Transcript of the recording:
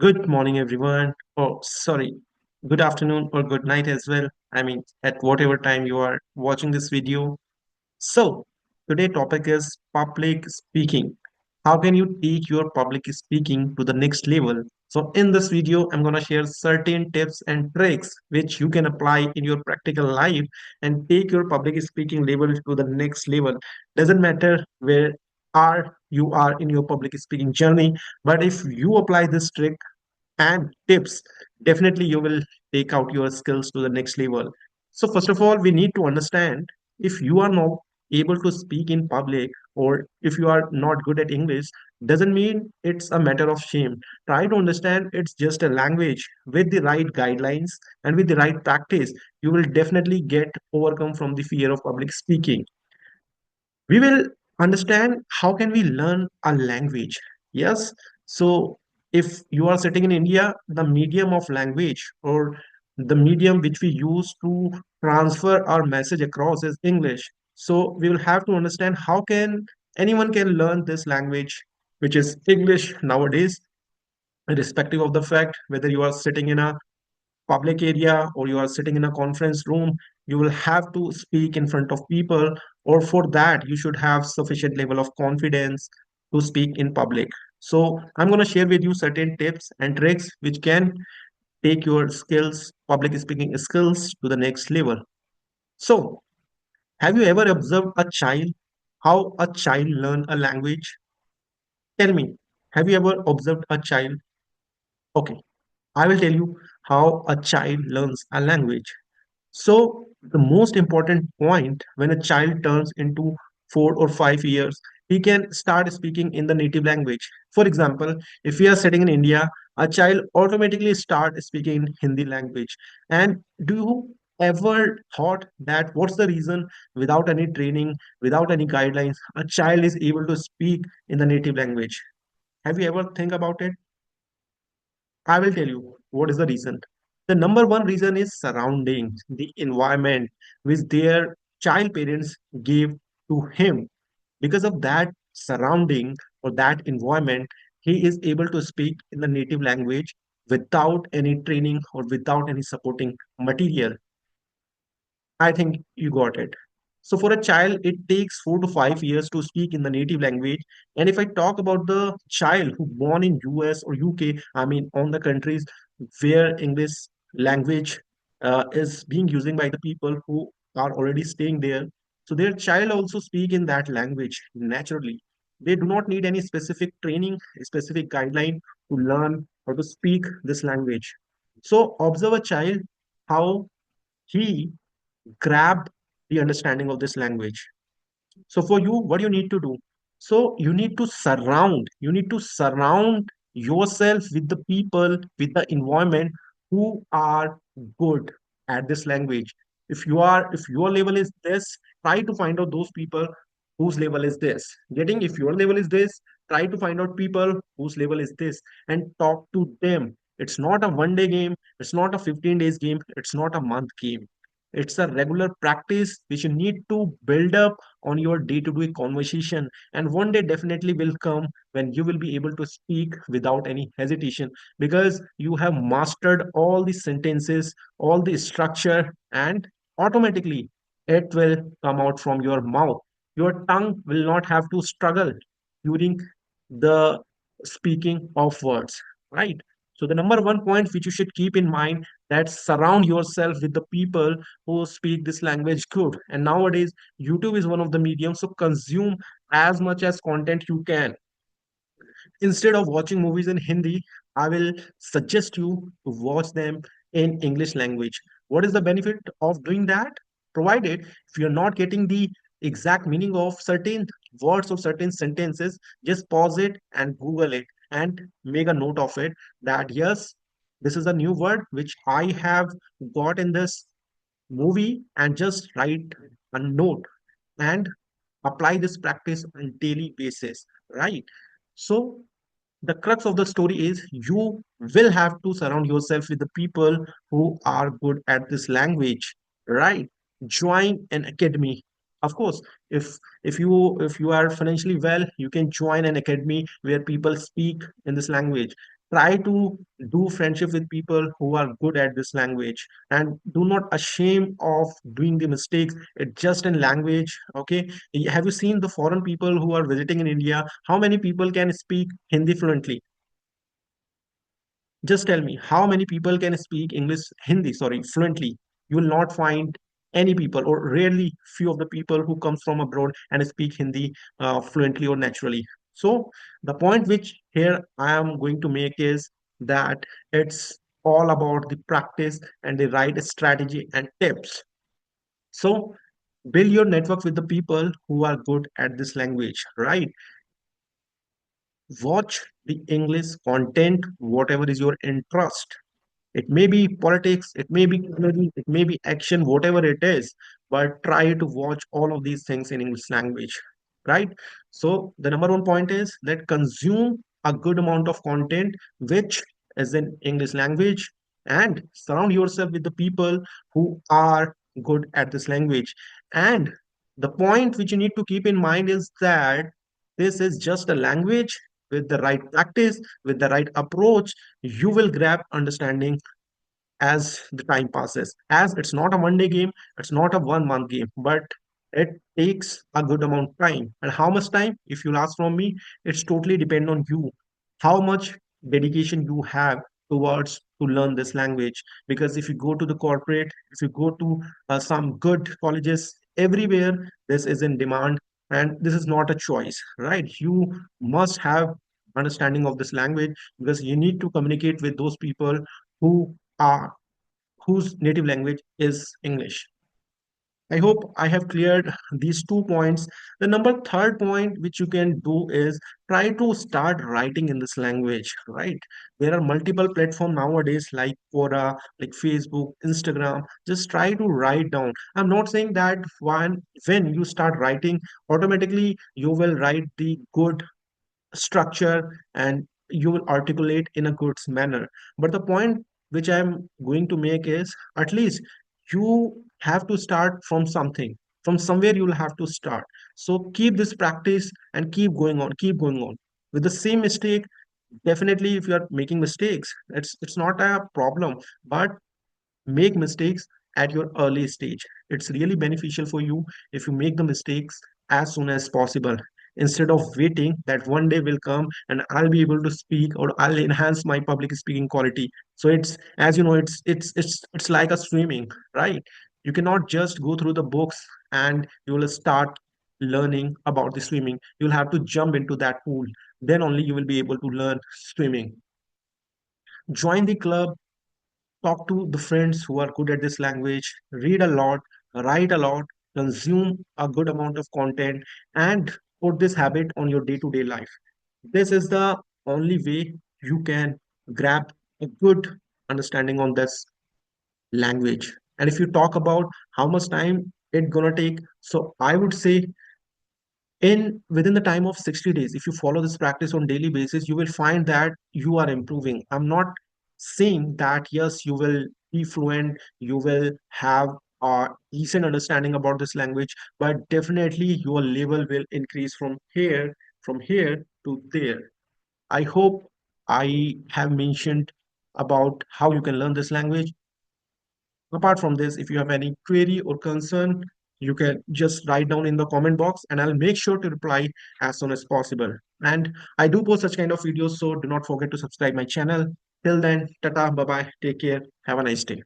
Good morning, everyone. Oh, sorry. Good afternoon or good night as well. I mean, at whatever time you are watching this video. So, today topic is public speaking. How can you take your public speaking to the next level? So, in this video, I'm going to share certain tips and tricks which you can apply in your practical life and take your public speaking level to the next level. Doesn't matter where are you are in your public speaking journey, but if you apply this trick and tips, definitely you will take out your skills to the next level. So, first of all, we need to understand if you are not able to speak in public or if you are not good at English, doesn't mean it's a matter of shame. Try to understand it's just a language with the right guidelines and with the right practice. You will definitely get overcome from the fear of public speaking. We will understand how can we learn a language. Yes, so if you are sitting in India, the medium of language or the medium which we use to transfer our message across is English. So we will have to understand how can anyone can learn this language, which is English nowadays, irrespective of the fact whether you are sitting in a public area or you are sitting in a conference room. You will have to speak in front of people, or for that you should have sufficient level of confidence to speak in public. So I'm going to share with you certain tips and tricks which can take your skills, public speaking skills, to the next level. So, have you ever observed a child, how a child learn a language? Tell me, have you ever observed a child? Okay, I will tell you how a child learns a language. So, the most important point, when a child turns into 4 or 5 years, he can start speaking in the native language. For example, if we are sitting in India, a child automatically start speaking in Hindi language. And do you ever thought that what's the reason without any training, without any guidelines, a child is able to speak in the native language? Have you ever think about it? I will tell you what is the reason. The number one reason is surroundings, the environment which their child parents gave to him. Because of that surrounding or that environment, he is able to speak in the native language without any training or without any supporting material. I think you got it. So for a child, it takes 4 to 5 years to speak in the native language. And if I talk about the child who born in US or UK, I mean on the countries where English language is being used by the people who are already staying there, so their child also speak in that language naturally. They do not need any specific training, specific guideline to learn or to speak this language. So observe a child how he grab the understanding of this language. So for you, what you need to do? So you need to surround yourself with the people, with the environment who are good at this language. If your level is this, try to find out those people whose level is this. Getting if your level is this, try to find out people whose level is this and talk to them. It's not a 1 day game, it's not a 15 days game, it's not a month game. It's a regular practice which you need to build up on your day-to-day conversation. And one day definitely will come when you will be able to speak without any hesitation because you have mastered all the sentences, all the structure, and automatically it will come out from your mouth. Your tongue will not have to struggle during the speaking of words, right? So the number one point which you should keep in mind, that surround yourself with the people who speak this language good. And nowadays YouTube is one of the mediums, so consume as much as content you can. Instead of watching movies in Hindi, I will suggest you to watch them in English language. What is the benefit of doing that? Provided if you're not getting the exact meaning of certain words or certain sentences, just pause it and Google it and make a note of it, that yes, this is a new word which I have got in this movie, and just write a note and apply this practice on daily basis, right? So the crux of the story is you will have to surround yourself with the people who are good at this language, right? Join an academy. Of course, if you are financially well, you can join an academy where people speak in this language. Try to do friendship with people who are good at this language, and do not ashamed of doing the mistakes. It's just in language. Okay, have you seen the foreign people who are visiting in India? How many people can speak Hindi fluently? Just tell me, how many people can speak English, Hindi, sorry, fluently? You will not find any people, or rarely few of the people who comes from abroad and speak Hindi fluently or naturally. So the point which here I am going to make is that it's all about the practice and the right strategy and tips. So build your network with the people who are good at this language, right? Watch the English content, whatever is your interest. It may be politics, it may be comedy, it may be action, whatever it is, but try to watch all of these things in English language, right? So the number one point is that consume a good amount of content which is in English language, and surround yourself with the people who are good at this language. And the point which you need to keep in mind is that this is just a language. With the right practice, with the right approach, you will grab understanding as the time passes. As it's not a 1 day game, it's not a 1 month game, but it takes a good amount of time. And how much time, if you'll ask from me, it's totally depend on you. How much dedication you have towards to learn this language. Because if you go to the corporate, if you go to some good colleges, everywhere this is in demand, and this is not a choice, right? You must have understanding of this language, because you need to communicate with those people who are whose native language is English. I hope I have cleared these 2 points. The number third point which you can do is try to start writing in this language, right? There are multiple platforms nowadays like Quora, like Facebook, Instagram. Just try to write down. I'm not saying that when you start writing, automatically you will write the good structure and you will articulate in a good manner. But the point which I'm going to make is, at least you have to start from something. From somewhere you will have to start. So keep this practice and keep going on. With the same mistake, definitely if you are making mistakes, it's not a problem. But make mistakes at your early stage. It's really beneficial for you if you make the mistakes as soon as possible, instead of waiting that 1 day will come and I'll be able to speak, or I'll enhance my public speaking quality. So it's, as you know, it's like a swimming, right? You cannot just go through the books and you will start learning about the swimming. You'll have to jump into that pool, then only you will be able to learn swimming. Join the club, talk to the friends who are good at this language, read a lot, write a lot, consume a good amount of content, and put this habit on your day to day life. This is the only way you can grab a good understanding on this language. And if you talk about how much time it's gonna take, so I would say in within the time of 60 days, if you follow this practice on daily basis, you will find that you are improving. I'm not saying that yes, you will be fluent, you will have a decent understanding about this language, but definitely your level will increase from here to there. I hope I have mentioned about how you can learn this language. Apart from this, if you have any query or concern, you can just write down in the comment box and I'll make sure to reply as soon as possible. And I do post such kind of videos, so do not forget to subscribe my channel. Till then, tata, bye bye, take care, have a nice day.